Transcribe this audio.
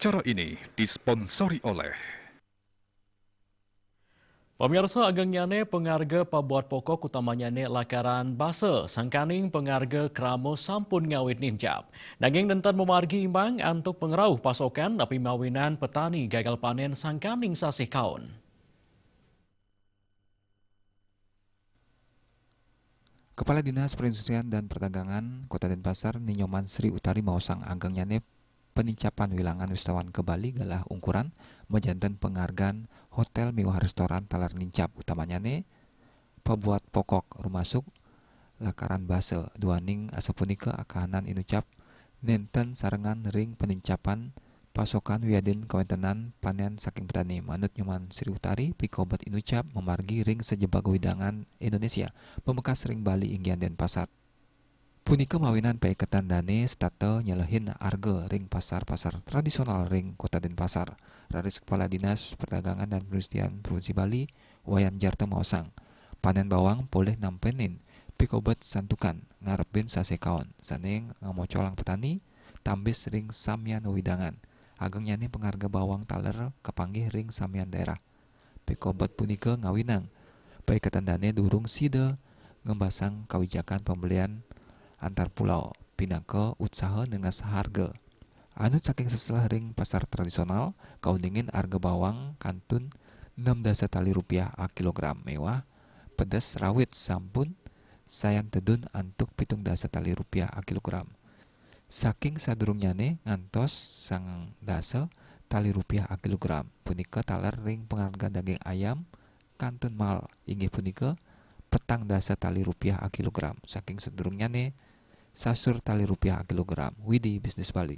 Acara ini disponsori oleh Pemirsa agengnyane pengarga pabuat pokok utamanyane lakaran base, sangkaning pengarga kramo sampun ngawit ninjap. Nanging dentan memargi imbang untuk pengerauh pasokan tapi mawinan petani gagal panen sangkaning sasih kaun. Kepala Dinas Perindustrian dan Perdagangan Kota Denpasar Ninyoman Sri Utari mausang agengnyane penincapan wilangan wisatawan ke Bali galah ungkuran mejanten penghargaan hotel mewah restoran talar nincap utamanya pembuat pokok rumasuk lakaran base duaning asapunika akahanan inucap nenten sarengan ring penincapan pasokan wiadin kawentenan panen saking petani manut Nyoman Sri Utari pikobat inucap memargi ring sejebak widangan Indonesia pemekas ring Bali inggian Denpasar. Punika mawinan paiketan dane state nyelehin arga ring pasar-pasar tradisional ring Kota Denpasar. Raris Kepala Dinas Perdagangan dan Perindustrian Provinsi Bali, Wayan Jarta maosang. Panen bawang boleh nampenin pikobat santukan ngarepin sasekaon. Saneng ngamocolang petani tambis ring samian widangan. Ageng nyani pengharga bawang taler kepanggih ring samian daerah. Pikobat punika ngawinang. Paiketan dane durung sida ngembasang kebijakan pembelian antar pulau pinangka usaha dengan seharga. Anut saking seselah ring pasar tradisional, kauningin harga bawang kantun 6 dasa tali rupiah a kilogram mewah, pedas rawit sampun sayan tedun antuk 7 dasa tali rupiah a kilogram. Saking sadurungnyane ngantos sang dasa tali rupiah a kilogram. Punika taler ring penghargaan daging ayam kantun mal inggih punika petang dasa tali rupiah a kilogram. Saking sadurungnyane sasur tali rupiah a kilogram. Widi Bisnis Bali.